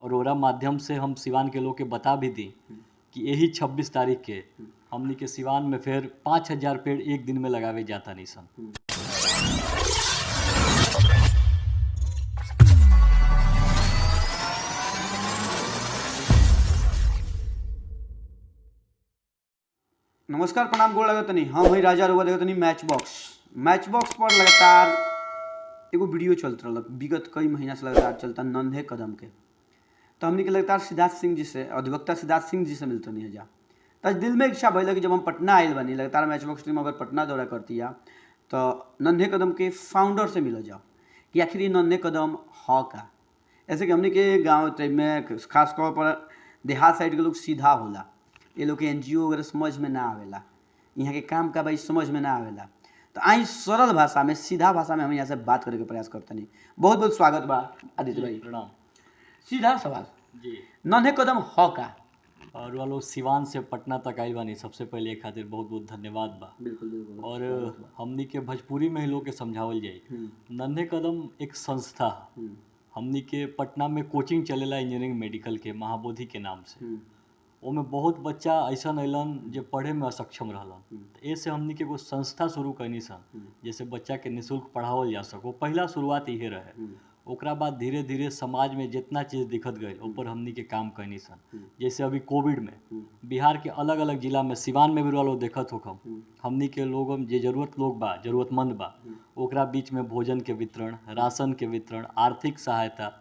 और ओरा माध्यम से हम सिवान के लोग के बता भी दी कि यही 26 तारीख के हमनी के सिवान में फिर 5000 पेड़ एक दिन में लगावे जाता नहीं सन। नमस्कार, प्रणाम, गोड़ लगतनी। हम हई राजा रुआ लगतनी मैच बॉक्स पर लगातार एगो वीडियो चलत रहल विगत कई महीना से लगातार चलता नन्हे कदम के। तो हमने के लगातार सिद्धार्थ सिंह जी से, अधिवक्ता सिद्धार्थ सिंह जी से मिलते नहीं है जा। तो दिल में इच्छा भैल कि जब हम पटना आयल बनी, लगातार मैच बॉक्स टीम अगर पटना दौरा करती है तो नन्हे कदम के फाउंडर से मिल जाओ कि आखिर ये नन्हे कदम ह का। ऐसे कि हमने के गाँव टाइप में खास तौर पर देहात साइड के लोग सीधा होला, ये लोग के NGO वगैरह समझ में ना आवेला, यहाँ के काम का भाई समझ में ना आवेला। तो आई सरल भाषा में, सीधा भाषा में हम यहाँ से बात करे के प्रयास करते नहीं। बहुत बहुत स्वागत बा आदित्य भाई। प्रणाम। सीधा सवाल जी, नन्हे कदम ह का। और वो लोग सिवान से पटना तक आइल बानी, सबसे पहले एक खातिर बहुत बहुत धन्यवाद बा। बिल्कुल बिल्कुल। और हमनी के भोजपुरी में ही लोग के समझावल जाई, नन्हे कदम एक संस्था ह। हमनी के पटना में कोचिंग चलेला इंजीनियरिंग मेडिकल के, महाबोधि के नाम से। ओमे बहुत बच्चा ऐसा अलन जो पढ़े में असक्षम रहलन, तो ऐसे हमनी के एगो संस्था शुरू कैनी सन जैसे बच्चा के निःशुल्क पढ़ावल जा सको। पहला शुरुआत इहे रहे। ओकरा बाद धीरे धीरे समाज में जितना चीज़ दिखत गई ऊपर हमनी के काम कैनी सन। जैसे अभी कोविड में बिहार के अलग अलग जिला में, सिवान में भी लोग देखत होखम, हमनी के लोग जे जरूरत लोग बा, जरूरतमंद बा, ओकरा बीच में भोजन के वितरण, राशन के वितरण, आर्थिक सहायता।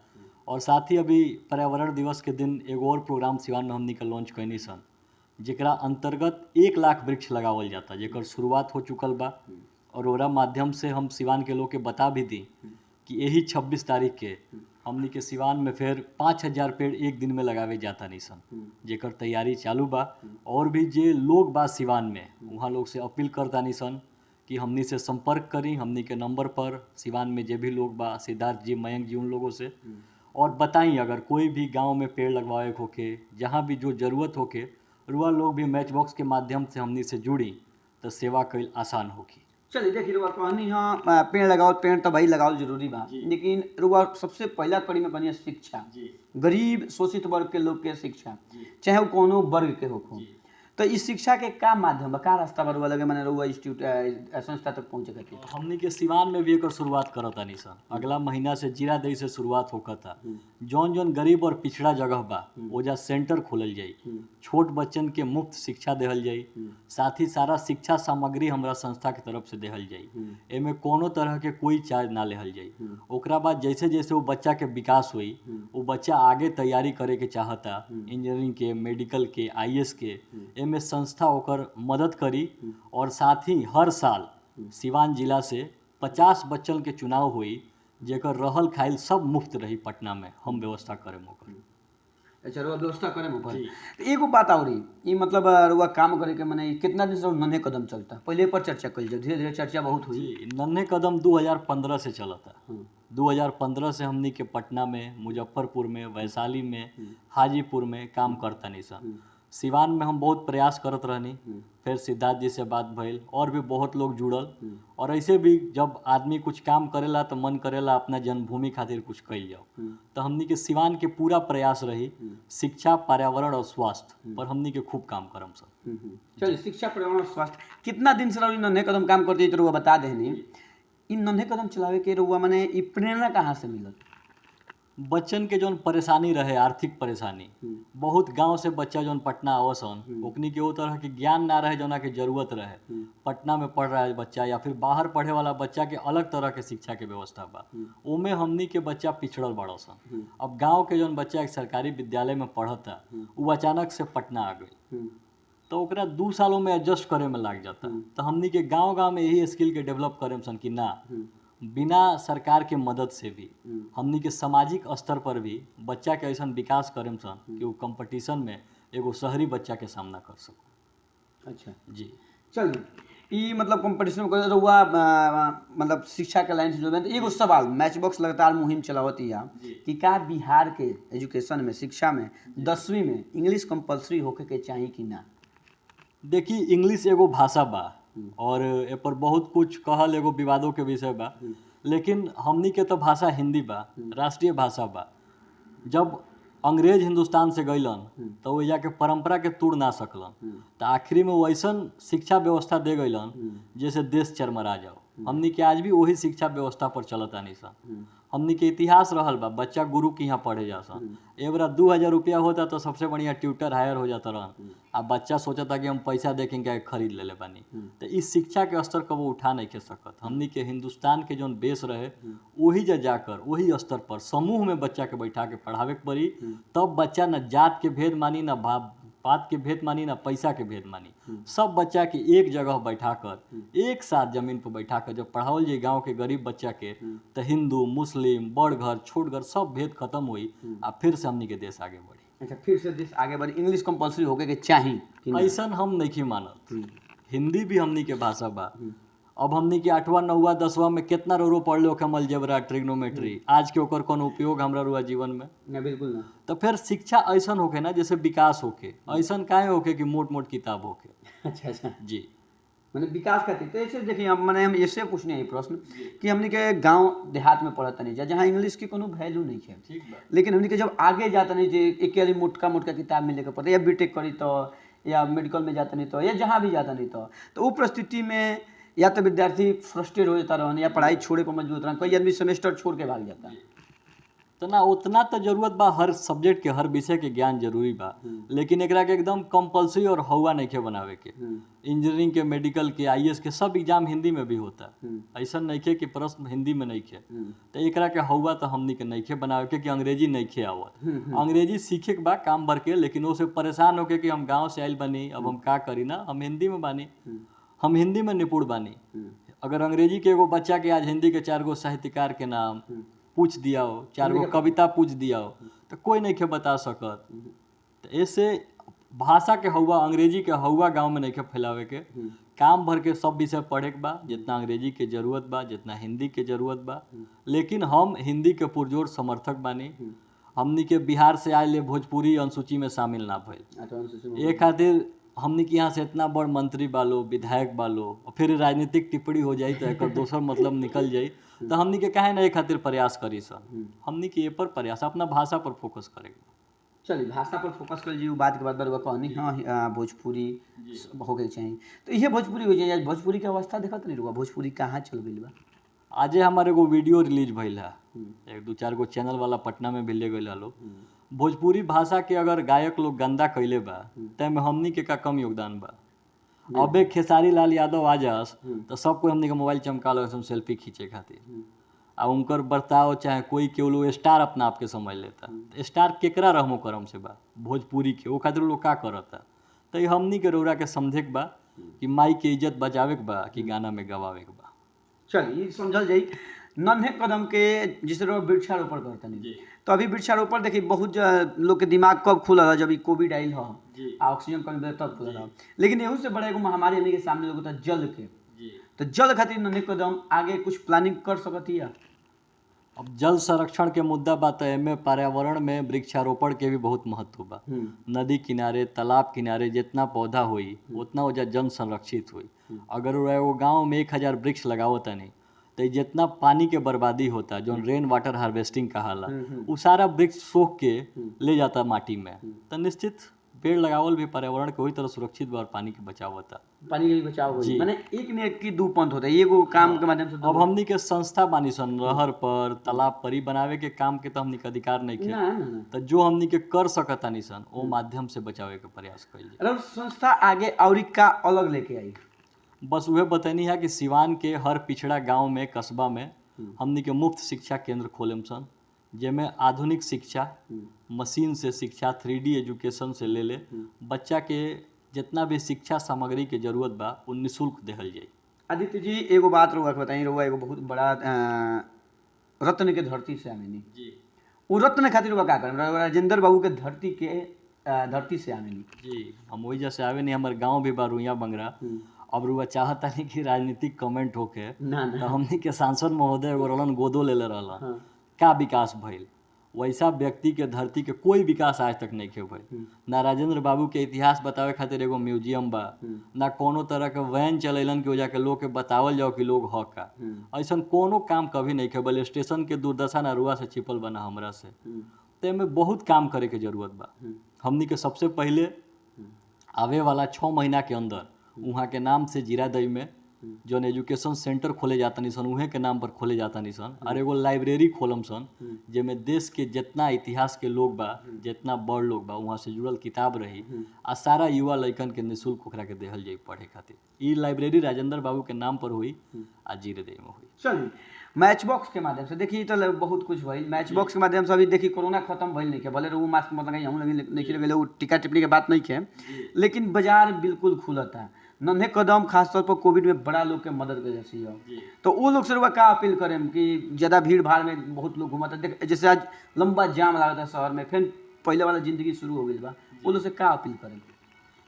और साथ ही अभी पर्यावरण दिवस के दिन एगो और प्रोग्राम सिवान में हमनी के लॉन्च कैनी सन, जेकरा अंतर्गत 1 लाख वृक्ष लगावल जाता, जेकर शुरुआत हो चुकल बा। और ओरा माध्यम से हम सिवान के लोग के बता भी दी कि यही 26 तारीख के हमनी के सिवान में फिर 5000 पेड़ एक दिन में लगावे जाता नहीं सन, जेकर तैयारी चालू बा। और भी जे लोग बा सिवान में, वहाँ लोग से अपील करता नहीं सन कि हमनी से संपर्क करी हमनी के नंबर पर। सिवान में जे भी लोग बा, सिद्धार्थ जी, मयंक जी, उन लोगों से और बताई अगर कोई भी गांव में पेड़ लगवाए होके, जहाँ भी जो ज़रूरत होके, रुआ लोग भी मैच बॉक्स के माध्यम से हमनी से जुड़ी तो सेवा कईल आसान होगी। चलिए देखिए रुआ कहनी हाँ पेड़ लगाओ, पेड़ तो भाई लगाओ जरूरी बा, लेकिन रुआ सबसे पहला कड़ी में बनी शिक्षा, गरीब शोषित वर्ग के लोग के शिक्षा, चाहे वो कोनो वर्ग के हो। तो इस शिक्षा के का माध्यम बा, का रास्ता बा रुआ लगे मैंने रुआ इंस्टीट्यूट संस्था तक पहुँचे खातिर? हमनी के सिवान में भी एकर शुरुआत करता नहीं सन। अगला महीना से जीरादेई से शुरुआत होता। जौन जौन गरीब और पिछड़ा जगह बा ओजा सेंटर खोलल जाई, छोट बच्चन के मुफ्त शिक्षा देहल जाई, साथ ही सारा शिक्षा सामग्री हमरा संस्था के तरफ से देहल जाई। एमे कोनो तरह के कोई चार्ज ना लेहल जाई। ओकरा बाद जैसे जैसे वो बच्चा के विकास हुई, वो बच्चा आगे तैयारी करे के चाहता, इंजीनियरिंग के, मेडिकल के, IAS के, में संस्था ओकर मदद करी। और साथ ही हर साल सिवान जिला से 50 बच्चन के चुनाव हुई, जेकर रहल खाइल सब मुफ्त रही। पटना में हम व्यवस्था करे ओकर। अच्छा, रुआ व्यवस्था करे ऊपर। तो एगो बात और ये मतलब रुआ काम करे के मने कितना दिन से नन्हे कदम चलता? पहले पर चर्चा कल जाए, धीरे धीरे चर्चा बहुत हुई। नन्हे कदम 2015 से चलता। 2015 से हमनी के पटना में, मुजफ्फरपुर में, वैशाली में, हाजीपुर में काम करता नहीं सन। सिवान में हम बहुत प्रयास करत रहनी, फिर सिद्धार्थ जी से बात भइल और भी बहुत लोग जुड़ल। और ऐसे भी जब आदमी कुछ काम करेला तो मन करेला अपना जन्मभूमि खातिर कुछ कइल जाओ। तो हमनी के सिवान के पूरा प्रयास रही शिक्षा, पर्यावरण और स्वास्थ्य पर हमनी के खूब काम करम सर। चलिए, शिक्षा, पर्यावरण और स्वास्थ्य कितना दिन से रही नन्हे कदम काम करती तो रुआ बता देनी। इन नन्हे कदम चलावे के रुआ मने ई प्रेरणा कहाँ से मिलल? बच्चन के जौन परेशानी रहे, आर्थिक परेशानी, बहुत गांव से बच्चा जौन पटना आवसन, ओकनी के वो तरह के ज्ञान ना रहे जौना के जरूरत रहे। पटना में पढ़ रहा है बच्चा या फिर बाहर पढ़े वाला बच्चा के अलग तरह के शिक्षा के व्यवस्था बा, ओमे हमनी के बच्चा पिछड़ल बड़सन। अब गांव के जौन बच्चा एक सरकारी विद्यालय में पढ़ता, वो अचानक से पटना आ गई, तो ओकरा 2 सालों में एडजस्ट करे में लग जाता। तो हमनी के गाँव में यही स्किल के डेवलप करे सन कि ना, बिना सरकार के मदद से भी हमनी के सामाजिक स्तर पर भी बच्चा के ऐसा विकास करें सन कि वो कंपटीशन में एगो शहरी बच्चा के सामना कर सको। अच्छा जी, चलिए ये मतलब कंपटीशन में कर हुआ मतलब शिक्षा के लाइन से जुड़े। तो एगो सवाल, मैच बॉक्स लगातार मुहिम चलावती है कि का बिहार के एजुकेशन में, शिक्षा में 10वीं में इंग्लिश कंपलसरी होके के चाहिए कि ना? देखिए, इंग्लिश एगो भाषा बा और ए पर बहुत कुछ कहल एगो विवादों के विषय बा, लेकिन हमनी के तो भाषा हिंदी बा, राष्ट्रीय भाषा बा। जब अंग्रेज हिंदुस्तान से गइलन तो वो जाके परंपरा के तोड़ ना सकलन, तो आखिरी में वैसन शिक्षा व्यवस्था दे गइलन जैसे देश चरमरा जाओ। हमनी के आज भी वही शिक्षा व्यवस्था पर चलता नहीं सन। हमनी के इतिहास रहल बा, बच्चा गुरु के यहाँ पढ़े जा सन। एक बार 2000 रुपया होता तो सबसे बढ़िया ट्यूटर हायर हो जाता रहन। अब बच्चा सोचता कि हम पैसा देखेंगे खरीद ले बानी। तो इस शिक्षा के स्तर को वो उठा नहीं के सकत। हमनी के हिंदुस्तान के जौन बेस रहे वही जाकर वही स्तर पर समूह में बच्चा के बैठा के पढ़ावे के पड़ी, तब बच्चा न जात के भेद मानी, न बात के भेद मानी, ना पैसा के भेद मानी। सब बच्चा के एक जगह बैठा कर एक साथ जमीन पर बैठा कर जब पढ़ावल जाए गांव के गरीब बच्चा के, तो हिंदू मुस्लिम बड़ घर छोट घर सब भेद खत्म हुई आ फिर से हमनी के देश आगे बढ़ी। अच्छा, फिर से देश आगे बढ़ी। इंग्लिश कंपलसरी होके के चाही ऐसा हम नहीं मानत। हिंदी भी हमनी के भाषा बा। अब हमनी के 8वां 9वां 10वां में कितना रो पढ़ लो कमल अलजेब्रा ट्रिग्नोमेट्री, आज के ओकर कौन उपयोग हमरा रुआ जीवन में ना? बिल्कुल ना। तो फिर शिक्षा ऐसा होके ना जैसे विकास होके, ऐसा काहे होके कि मोट मोट किताब होके। अच्छा अच्छा जी, मैंने विकास करती तो ऐसे देखिए हम मैंने हम ऐसे पूछने है प्रश्न कि हमने के गांव देहात में पढ़ता नहीं जा जहाँ इंग्लिश की कोनो वैल्यू नहीं है, ठीक बा। लेकिन हमने के जब आगे जाता नहीं जे एक मोटका मोटका किताब में लेकर पढ़ते या बीटेक करी तो या मेडिकल में जाता नहीं तो या जहाँ भी जाता नहीं तो वो परिस्थिति में या तो विद्यार्थी फ्रस्ट्रेट हो जाता रहन या पढ़ाई छोड़े पर मजबूर रहन। कोई आदमी सेमेस्टर छोड़ के भाग जाता है। तो ना उतना तो जरूरत बा, हर सब्जेक्ट के हर विषय के ज्ञान जरूरी बा, लेकिन एकरा के एकदम कंपलसरी और हवा नहीं के बनावे के। इंजीनियरिंग के, मेडिकल के, आईएएस के सब एग्जाम हिंदी में भी होता। ऐसा नहीं के कि प्रश्न हिंदी में नहीं के, तो एकरा के हवा तो हमनी के नहीं के बनावे के कि अंग्रेजी नहीं के आवत। अंग्रेजी सीखे के बा काम भर के, लेकिन वो से परेशान होके कि हम गाँव से आयल बनी, अब हम का करी ना, हम हिंदी में बानी, हम हिंदी में निपुण बानी। अगर अंग्रेजी के एगो बच्चा के आज हिंदी के 4 गो साहित्यकार के नाम पूछ दिया हो, 4 गो कविता पूछ दिया हो, तो कोई नहीं के बता सकत। तो ऐसे भाषा के हवा, अंग्रेजी के हवा गांव में नहीं के फैलावे के, काम भर के सब विषय पढ़े के बा, जितना अंग्रेजी के जरूरत बा, जितना हिंदी के जरूरत बा। लेकिन हम हिंदी के पुरजोर समर्थक बानी। हमनी के बिहार से आए भोजपुरी अनुसूची में शामिल ना भइल, ये खातिर हमनी के यहाँ से इतना बड़ मंत्री बालो, विधायक बालो, और फिर राजनीतिक टिप्पणी हो जाए तो एक दोसर मतलब निकल जाए, तो हमनी के काहे ना एक खातिर प्रयास करी सन। हमनी के ये पर प्रयास अपना भाषा पर फोकस करेगा। चलिए भाषा पर फोकस कर जी, बात के बाद बार कहनी हाँ भोजपुरी हो गई चाहिए, तो ये भोजपुरी हो जाए। भोजपुरी की अवस्था देखा तो नहीं रुआ, भोजपुरी कहाँ चल गई बा? आजे हमारे एगो वीडियो रिलीज भइल है, 1-2-4 गो चैनल वाला पटना में भी ले गए लोग। भोजपुरी भाषा के अगर गायक लोग गंदा कैले बा, तैमें हमनी के का कम योगदान बा? अबे खेसारी लाल यादव आ जास तो सब कोई हमनी के मोबाइल चमका लो सेल्फी खींचे खातिर, आ उनकर बर्ताव चाहे कोई के लोग स्टार अपना आप के समझ लेता। स्टार केकरा रहमो करम से बा भोजपुरी के, वो खातिर लोग का करता। तो ये हमनी के रौरा के समझे के बा कि माई के इज्जत बचावे के बा कि गाना में गवावे के बा। चलिए समझल जाई। नन्हे कदम के जिस तरह वृक्षारोपण करता नहीं, तो अभी वृक्षारोपण देखिए बहुत लोग के दिमाग कब खुला जब कोविड आयल हो, ऑक्सीजन कमी तब खुला हो, लेकिन एहू से बड़ा एगो महामारी हमनी के सामने लोग जल के। तो जल खातिर नन्हे कदम आगे कुछ प्लानिंग कर सकती है? अब जल संरक्षण के मुद्दा बा तो एमे पर्यावरण में वृक्षारोपण के भी बहुत महत्व बा। नदी किनारे, तालाब किनारे जितना पौधा हुई उतना वजह जल संरक्षित हुई। अगर वो गाँव में 1000 वृक्ष लगावता नहीं तो जितना पानी के बर्बादी होता, जो रेन वाटर हार्वेस्टिंग कहाला, वो सारा वृक्ष सोख के ले जाता माटी में। तो निश्चित पेड़ लगावल भी पर्यावरण के वही तरह सुरक्षित बा और पानी के बचाव होता। पानी के भी बचाव होई, माने एक ने एक की दू पंथ होता है, एगो काम के माध्यम से। अब हमनी के संस्था बानी सन, नहर पर तालाब पर बनावे के काम के तो हमनी के अधिकार नहीं है, तो जो हमनी के कर सकता नहीं सन वो माध्यम से बचावे के प्रयास कइल जाए। अगर संस्था आगे और का अलग लेके आई, बस वह बतैनी है कि सिवान के हर पिछड़ा गांव में, कस्बा में हमनी के मुफ्त शिक्षा केंद्र खोलेम सन, जेमें आधुनिक शिक्षा, मशीन से शिक्षा, 3D एजुकेशन से ले बच्चा के जितना भी शिक्षा सामग्री के जरूरत बा वो निःशुल्क देहल जाए। आदित्य जी एगो बात रहुआ के बताई, रहुआ एगो बहुत बड़ा रत्न के धरती से आमेनी जी, वो रत्न खातिर रहुआ का करम? राजेंद्र बाबू के धरती से आमेनी जी, हम वही जैसे आवे नहीं, हमारे गाँव भी बा रुइया बंगरा। अब रुआ चाहता नहीं कि राजनीतिक कमेंट होके, तो हमनी के सांसद महोदय एगो रहलन गोदो ले रहलन का विकास भइल, वैसा व्यक्ति के धरती के कोई विकास आज तक नहीं भइल। ना राजेंद्र बाबू के इतिहास बतावे खातिर एगो म्यूजियम बा, ना कोनो तरह के वैन चलेलन कि वजह के लोग के बतावल जाओ कि लोग ह का। ऐसा कोनो काम कभी नहीं भइल। स्टेशन के दुर्दशा ना रुआ से छिपल बना हमरा से, तो में बहुत काम करे के जरूरत बा। हमनी के सबसे पहले आवे वाला 6 महीना के अंदर वहाँ के नाम से जीरादई में जौन एजुकेशन सेंटर खोले जाता नहीं सन उहे के नाम पर खोले जाता नहीं सन, और एगो लाइब्रेरी खोलम सन जेमें देश के जितना इतिहास के लोग बा, जितना बड़ लोग बा वहाँ से जुड़ल किताब रही, आ सारा युवा लइकन के निःशुल्क ओकरा के देहल जाई पढ़े खातिर। ई लाइब्रेरी राजेंद्र बाबू के नाम पर हुई आ जीरादई में हुई। चलिए मैच बॉक्स के माध्यम से देखिए तो बहुत कुछ भइल। मैच बॉक्स के माध्यम से अभी देखिए कोरोना खत्म भइल नहीं के, भले वो मास्क मत लगाई हम लगे नहीं लगे, वो टीका टिप्पणी के बात नहीं के, लेकिन बाजार बिल्कुल खुलता। नन्हे कदम खासतौर पर कोविड में बड़ा लोग के मदद कर जैसी हो, तो वो लोग से का अपील करें कि ज़्यादा भीड़ भाड़ में बहुत लोग घूमता, देख जैसे आज लंबा जाम लागता शहर में, फिर पहले वाला जिंदगी शुरू हो गई बा, वो लोग से का अपील करें?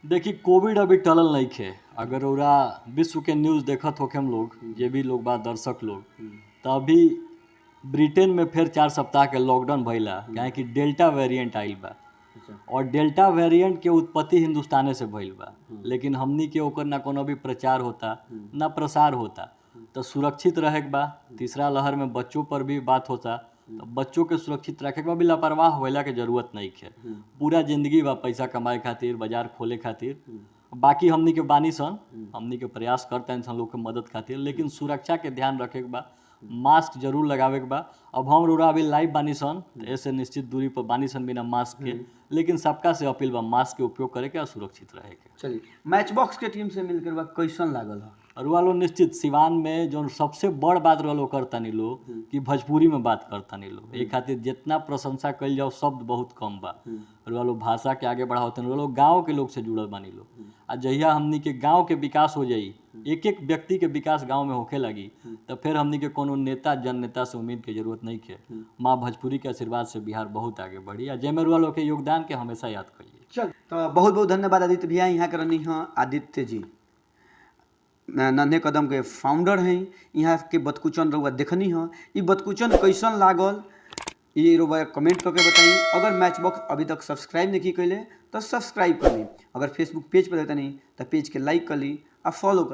देखिए कोविड अभी टलल नहीं खे। अगर ओरा विश्व के न्यूज़ देखत होके हम लोग, जे भी लोग बा दर्शक लोग, तो अभी ब्रिटेन में फिर 4 सप्ताह के लॉकडाउन भइला, काहे कि डेल्टा वेरिएंट आइल बा, और डेल्टा वेरिएंट के उत्पत्ति हिंदुस्ताने से भइल बा, लेकिन हमनी के ओकर ना कोनो भी प्रचार होता ना प्रसार होता। तो सुरक्षित रहे के बा। तीसरा लहर में बच्चों पर भी बात होता, तो बच्चों के सुरक्षित रखे के बा, भी लापरवाह होइला के जरूरत नहीं है। पूरा जिंदगी बा पैसा कमाए खातिर, बाजार खोले खातिर, बाकी हमनी के बानी सन, हमनी के प्रयास करते हैं लोग के मदद खातिर, लेकिन सुरक्षा के ध्यान रखे के बा, मास्क जरूर लगावे के बा। अब हम रोरा अभी लाइव बानी सन, ऐसे निश्चित दूरी पर बानी सन बिना मास्क के, लेकिन सबका से अपील बा मास्क के उपयोग करे के और सुरक्षित रहे के। चलिए मैच बॉक्स के टीम से मिलकर बा कैसन लागल है? और वालो निश्चित सिवान में जो सबसे बड़ बात रहो करता नहीं लो कि भोजपुरी में बात करता नहीं लो, एक खातिर जितना प्रशंसा कल जाओ शब्द बहुत कम बा। और वालो भाषा के आगे बढ़ाते हैं, लोग गाँव के लोग से जुड़ल बानी लो, आ जहिया हमनी के गाँव के विकास हो जाई, एक एक व्यक्ति के विकास गांव में होखे लगी, तो फिर हमनी के कोनो नेता जन नेता से उम्मीद के जरूरत नहीं है। माँ भोजपुरी के आशीर्वाद से बिहार बहुत आगे बढ़ी, आ जेमेरुआ लोग के योगदान के हमेशा याद करिए। चल तो बहुत बहुत धन्यवाद आदित्य भैया, यहाँ के रहनी हैं आदित्य जी, नन्हे कदम के फाउंडर हैं। यहाँ के बतकुचन रउआ देखनी है, ये बतकुचन कैसन लागल ये रउआ कमेंट करके बताई। अगर मैच बॉक्स अभी तक सब्सक्राइब नहीं कैले तो सब्सक्राइब कर ली, अगर फेसबुक पेज पर रहता नहीं तो पेज के लाइक कर ली और फॉलो कर